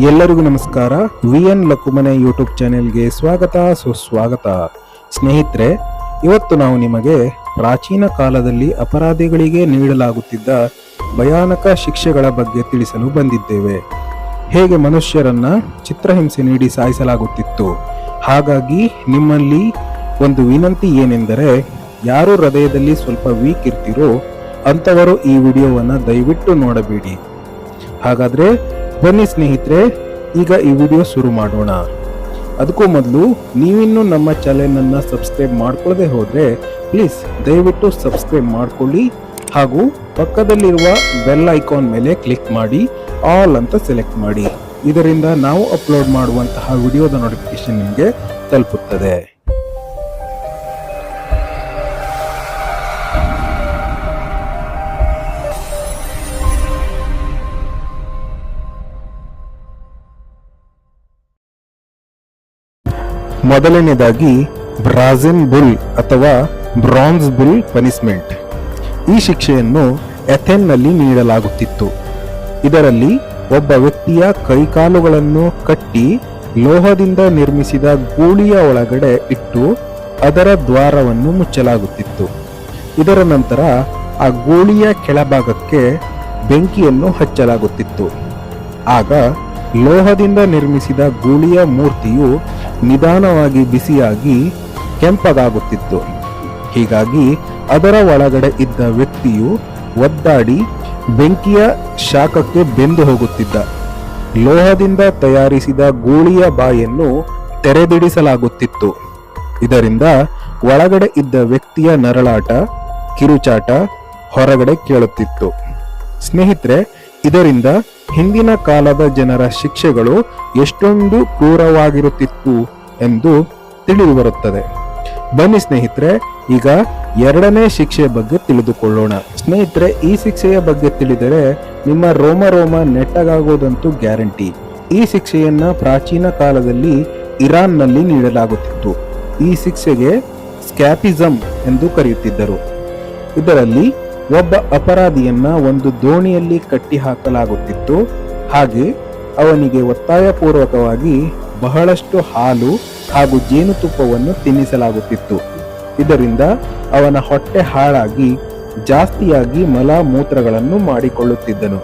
ಎಲ್ಲರಿಗೂ ನಮಸ್ಕಾರ. VN ಲಕ್ಕುಮನೆ YouTube ಚಾನೆಲ್ಗೆ ಸ್ವಾಗತ, ಸುಸ್ವಾಗತ. ಸ್ನೇಹಿತರೆ, ಇವತ್ತು ನಾವು ನಿಮಗೆ ಪ್ರಾಚೀನ ಕಾಲದಲ್ಲಿ ಅಪರಾಧಿಗಳಿಗೆ ನೀಡಲಾಗುತ್ತಿದ್ದ ಭಯಾನಕ ಶಿಕ್ಷೆಗಳ ಬಗ್ಗೆ ತಿಳಿಸಲು ಬಂದಿದ್ದೇವೆ. ಹೇಗೆ ಮನುಷ್ಯರನ್ನ ಚಿತ್ರಹಿಂಸೆ ನೀಡಿ ಸಾಯಿಸಲಾಗುತ್ತಿತ್ತು. ಹಾಗಾಗಿ ನಿಮ್ಮಲ್ಲಿ ಒಂದು ವಿನಂತಿ ಏನೆಂದರೆ, ಯಾರು ಹೃದಯದಲ್ಲಿ ಸ್ವಲ್ಪ ವೀಕ್ ಇರ್ತೀರೋ ಅಂಥವರು ಈ ವಿಡಿಯೋವನ್ನು ದಯವಿಟ್ಟು ನೋಡಬೇಡಿ. ಹಾಗಾದ್ರೆ ಬನ್ನಿ ಸ್ನೇಹಿತರೆ, ಈಗ ಈ ವಿಡಿಯೋ ಶುರು ಮಾಡೋಣ. ಅದಕ್ಕೂ ಮೊದಲು ನೀವಿನ್ನೂ ನಮ್ಮ ಚಾನೆಲನ್ನು ಸಬ್ಸ್ಕ್ರೈಬ್ ಮಾಡ್ಕೊಳ್ಳದೆ ಹೋದರೆ ಪ್ಲೀಸ್ ದಯವಿಟ್ಟು ಸಬ್ಸ್ಕ್ರೈಬ್ ಮಾಡ್ಕೊಳ್ಳಿ ಹಾಗೂ ಪಕ್ಕದಲ್ಲಿರುವ ಬೆಲ್ ಐಕಾನ್ ಮೇಲೆ ಕ್ಲಿಕ್ ಮಾಡಿ ಆಲ್ ಅಂತ ಸೆಲೆಕ್ಟ್ ಮಾಡಿ. ಇದರಿಂದ ನಾವು ಅಪ್ಲೋಡ್ ಮಾಡುವಂತಹ ವಿಡಿಯೋದ ನೋಟಿಫಿಕೇಶನ್ ನಿಮಗೆ ತಲುಪುತ್ತದೆ. ಮೊದಲನೇದಾಗಿ ಬ್ರಾಜಿನ್ ಬುಲ್ ಅಥವಾ ಬ್ರಾನ್ಸ್ ಬುಲ್ ಪನಿಷ್ಮೆಂಟ್. ಈ ಶಿಕ್ಷೆಯನ್ನು ಅಥೆನ್ನಲ್ಲಿ ನೀಡಲಾಗುತ್ತಿತ್ತು. ಇದರಲ್ಲಿ ಒಬ್ಬ ವ್ಯಕ್ತಿಯ ಕೈಕಾಲುಗಳನ್ನು ಕಟ್ಟಿ ಲೋಹದಿಂದ ನಿರ್ಮಿಸಿದ ಗೂಳಿಯ ಒಳಗಡೆ ಇಟ್ಟು ಅದರ ದ್ವಾರವನ್ನು ಮುಚ್ಚಲಾಗುತ್ತಿತ್ತು. ಇದರ ನಂತರ ಆ ಗೂಳಿಯ ಕೆಳಭಾಗಕ್ಕೆ ಬೆಂಕಿಯನ್ನು ಹಚ್ಚಲಾಗುತ್ತಿತ್ತು. ಆಗ ಲೋಹದಿಂದ ನಿರ್ಮಿಸಿದ ಗೂಳಿಯ ಮೂರ್ತಿಯು ನಿಧಾನವಾಗಿ ಬಿಸಿಯಾಗಿ ಕೆಂಪಗಾಗುತ್ತಿತ್ತು. ಹೀಗಾಗಿ ಅದರ ಒಳಗಡೆ ಇದ್ದ ವ್ಯಕ್ತಿಯು ಒದ್ದಾಡಿ ಬೆಂಕಿಯ ಶಾಖಕ್ಕೆ ಬೆಂದು ಹೋಗುತ್ತಿದ್ದ. ಲೋಹದಿಂದ ತಯಾರಿಸಿದ ಗೂಳಿಯ ಬಾಯನ್ನು ತೆರೆದಿಡಿಸಲಾಗುತ್ತಿತ್ತು. ಇದರಿಂದ ಒಳಗಡೆ ಇದ್ದ ವ್ಯಕ್ತಿಯ ನರಳಾಟ, ಕಿರುಚಾಟ ಹೊರಗಡೆ ಕೇಳುತ್ತಿತ್ತು. ಸ್ನೇಹಿತರೆ, ಇದರಿಂದ ಹಿಂದಿನ ಕಾಲದ ಜನರ ಶಿಕ್ಷೆಗಳು ಎಷ್ಟೊಂದು ಕ್ರೂರವಾಗಿರುತ್ತಿತ್ತು ಎಂದು ತಿಳಿದು ಬರುತ್ತದೆ. ಬನ್ನಿ ಸ್ನೇಹಿತರೆ, ಈಗ ಎರಡನೇ ಶಿಕ್ಷೆಯ ಬಗ್ಗೆ ತಿಳಿದುಕೊಳ್ಳೋಣ. ಸ್ನೇಹಿತರೆ, ಈ ಶಿಕ್ಷೆಯ ಬಗ್ಗೆ ತಿಳಿದರೆ ನಿಮ್ಮ ರೋಮ ನೆಟ್ಟಗಾಗೋದಂತೂ ಗ್ಯಾರಂಟಿ. ಈ ಶಿಕ್ಷೆಯನ್ನ ಪ್ರಾಚೀನ ಕಾಲದಲ್ಲಿ ಇರಾನ್ನಲ್ಲಿ ನೀಡಲಾಗುತ್ತಿತ್ತು. ಈ ಶಿಕ್ಷೆಗೆ ಸ್ಕ್ಯಾಪಿಸಮ್ ಎಂದು ಕರೆಯುತ್ತಿದ್ದರು. ಇದರಲ್ಲಿ ಒಬ್ಬ ಅಪರಾಧಿಯನ್ನ ಒಂದು ದೋಣಿಯಲ್ಲಿ ಕಟ್ಟಿ ಹಾಕಲಾಗುತ್ತಿತ್ತು. ಹಾಗೆ ಅವನಿಗೆ ಒತ್ತಾಯಪೂರ್ವಕವಾಗಿ ಬಹಳಷ್ಟು ಹಾಲು ಹಾಗೂ ಜೇನುತುಪ್ಪವನ್ನು ತಿನ್ನಿಸಲಾಗುತ್ತಿತ್ತು. ಇದರಿಂದ ಅವನ ಹೊಟ್ಟೆ ಹಾಳಾಗಿ ಜಾಸ್ತಿಯಾಗಿ ಮಲ ಮೂತ್ರಗಳನ್ನು ಮಾಡಿಕೊಳ್ಳುತ್ತಿದ್ದನು.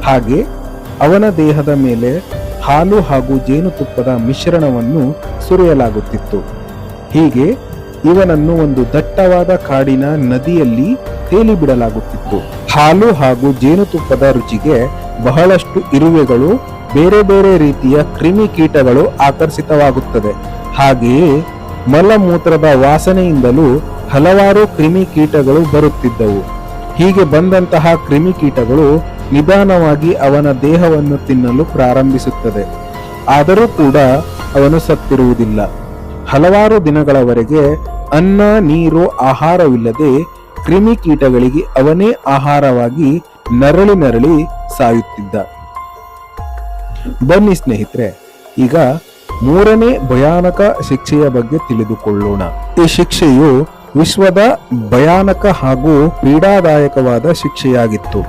ಹಾಗೆ ಅವನ ದೇಹದ ಮೇಲೆ ಹಾಲು ಹಾಗೂ ಜೇನುತುಪ್ಪದ ಮಿಶ್ರಣವನ್ನು ಸುರಿಯಲಾಗುತ್ತಿತ್ತು. ಹೀಗೆ ಇವನನ್ನು ಒಂದು ದಟ್ಟವಾದ ಕಾಡಿನ ನದಿಯಲ್ಲಿ ತೇಲಿ ಬಿಡಲಾಗುತ್ತಿತ್ತು. ಹಾಲು ಹಾಗೂ ಜೇನುತುಪ್ಪದ ರುಚಿಗೆ ಬಹಳಷ್ಟು ಇರುವೆಗಳು, ಬೇರೆ ಬೇರೆ ರೀತಿಯ ಕ್ರಿಮಿಕೀಟಗಳು ಆಕರ್ಷಿತವಾಗುತ್ತದೆ. ಹಾಗೆಯೇ ಮಲಮೂತ್ರದ ವಾಸನೆಯಿಂದಲೂ ಹಲವಾರು ಕ್ರಿಮಿಕೀಟಗಳು ಬರುತ್ತಿದ್ದವು. ಹೀಗೆ ಬಂದಂತಹ ಕ್ರಿಮಿಕೀಟಗಳು ನಿಧಾನವಾಗಿ ಅವನ ದೇಹವನ್ನು ತಿನ್ನಲು ಪ್ರಾರಂಭಿಸುತ್ತದೆ. ಆದರೂ ಕೂಡ ಅವನು ಸತ್ತಿರುವುದಿಲ್ಲ. ಹಲವಾರು ದಿನಗಳವರೆಗೆ ಅನ್ನ, ನೀರು, ಆಹಾರವಿಲ್ಲದೆ ಕ್ರಿಮಿಕೀಟಗಳಿಗೆ ಅವನೇ ಆಹಾರವಾಗಿ ನರಳಿ ಸಾಯುತ್ತಿದ್ದ. ಬನ್ನಿ ಸ್ನೇಹಿತರೆ, ಈಗ ಮೂರನೇ ಭಯಾನಕ ಶಿಕ್ಷೆಯ ಬಗ್ಗೆ ತಿಳಿದುಕೊಳ್ಳೋಣ. ಈ ಶಿಕ್ಷೆಯು ವಿಶ್ವದ ಭಯಾನಕ ಹಾಗೂ ಪೀಡಾದಾಯಕವಾದ ಶಿಕ್ಷೆಯಾಗಿತ್ತು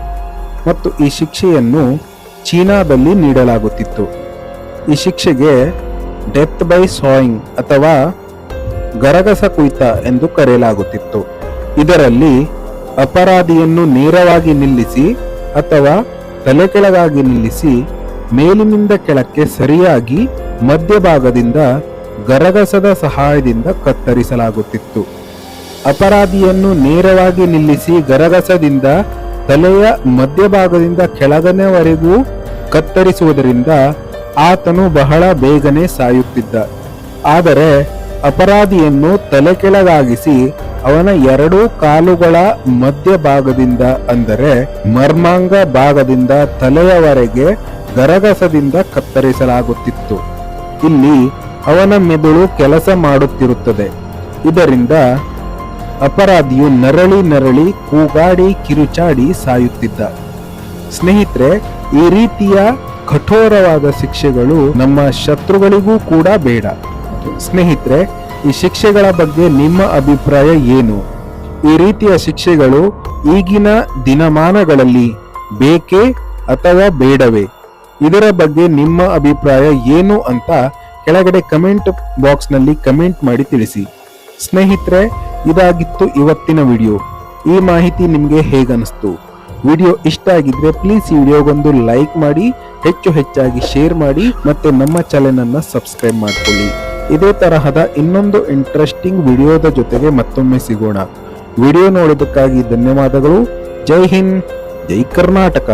ಮತ್ತು ಈ ಶಿಕ್ಷೆಯನ್ನು ಚೀನಾದಲ್ಲಿ ನೀಡಲಾಗುತ್ತಿತ್ತು. ಈ ಶಿಕ್ಷೆಗೆ ಡೆತ್ ಬೈ ಸಾಯಿಂಗ್ ಅಥವಾ ಗರಗಸ ಕುಯ್ತ ಎಂದು ಕರೆಯಲಾಗುತ್ತಿತ್ತು. ಇದರಲ್ಲಿ ಅಪರಾಧಿಯನ್ನು ನೇರವಾಗಿ ನಿಲ್ಲಿಸಿ ಅಥವಾ ತಲೆ ಕೆಳಗಾಗಿ ನಿಲ್ಲಿಸಿ ಮೇಲಿನಿಂದ ಕೆಳಕ್ಕೆ ಸರಿಯಾಗಿ ಮಧ್ಯಭಾಗದಿಂದ ಗರಗಸದ ಸಹಾಯದಿಂದ ಕತ್ತರಿಸಲಾಗುತ್ತಿತ್ತು. ಅಪರಾಧಿಯನ್ನು ನೇರವಾಗಿ ನಿಲ್ಲಿಸಿ ಗರಗಸದಿಂದ ತಲೆಯ ಮಧ್ಯಭಾಗದಿಂದ ಕೆಳಗನೆವರೆಗೂ ಕತ್ತರಿಸುವುದರಿಂದ ಆತನು ಬಹಳ ಬೇಗನೆ ಸಾಯುತ್ತಿದ್ದ. ಆದರೆ ಅಪರಾಧಿಯನ್ನು ತಲೆ ಕೆಳಗಾಗಿಸಿ ಅವನ ಎರಡೂ ಕಾಲುಗಳ ಮಧ್ಯಭಾಗದಿಂದ ಅಂದರೆ ಮರ್ಮಾಂಗ ಭಾಗದಿಂದ ತಲೆಯವರೆಗೆ ಗರಗಸದಿಂದ ಕತ್ತರಿಸಲಾಗುತ್ತಿತ್ತು. ಇಲ್ಲಿ ಅವನ ಮೆದುಳು ಕೆಲಸ ಮಾಡುತ್ತಿರುತ್ತದೆ. ಇದರಿಂದ ಅಪರಾಧಿಯು ನರಳಿ ಕೂಗಾಡಿ ಕಿರುಚಾಡಿ ಸಾಯುತ್ತಿದ್ದ. ಸ್ನೇಹಿತರೆ, ಈ ರೀತಿಯ ಕಠೋರವಾದ ಶಿಕ್ಷೆಗಳು ನಮ್ಮ ಶತ್ರುಗಳಿಗೂ ಕೂಡ ಬೇಡ. ಸ್ನೇಹಿತರೆ, ಈ ಶಿಕ್ಷೆಗಳ ಬಗ್ಗೆ ನಿಮ್ಮ ಅಭಿಪ್ರಾಯ ಏನು? ಈ ರೀತಿಯ ಶಿಕ್ಷೆಗಳು ಈಗಿನ ದಿನಮಾನಗಳಲ್ಲಿ ಬೇಕೇ ಅಥವಾ ಬೇಡವೇ? ಇದರ ಬಗ್ಗೆ ನಿಮ್ಮ ಅಭಿಪ್ರಾಯ ಏನು ಅಂತ ಕೆಳಗಡೆ ಕಮೆಂಟ್ ಬಾಕ್ಸ್ ನಲ್ಲಿ ಕಮೆಂಟ್ ಮಾಡಿ ತಿಳಿಸಿ. ಸ್ನೇಹಿತರೆ, ಇದಾಗಿತ್ತು ಇವತ್ತಿನ ವಿಡಿಯೋ. ಈ ಮಾಹಿತಿ ನಿಮಗೆ ಹೇಗನ್ನಿಸ್ತು? ವಿಡಿಯೋ ಇಷ್ಟ ಆಗಿದ್ರೆ ಪ್ಲೀಸ್ ಈ ವಿಡಿಯೋಗೊಂದು ಲೈಕ್ ಮಾಡಿ, ಹೆಚ್ಚಾಗಿ ಶೇರ್ ಮಾಡಿ, ಮತ್ತೆ ನಮ್ಮ ಚಾನೆಲ್ ಅನ್ನ ಸಬ್ಸ್ಕ್ರೈಬ್ ಮಾಡ್ಕೊಳ್ಳಿ. ಇದೇ ತರಹದ ಇನ್ನೊಂದು ಇಂಟ್ರೆಸ್ಟಿಂಗ್ ವಿಡಿಯೋದ ಜೊತೆಗೆ ಮತ್ತೊಮ್ಮೆ ಸಿಗೋಣ. ವಿಡಿಯೋ ನೋಡೋದಕ್ಕಾಗಿ ಧನ್ಯವಾದಗಳು. ಜೈ ಹಿಂದ್, ಜೈ ಕರ್ನಾಟಕ.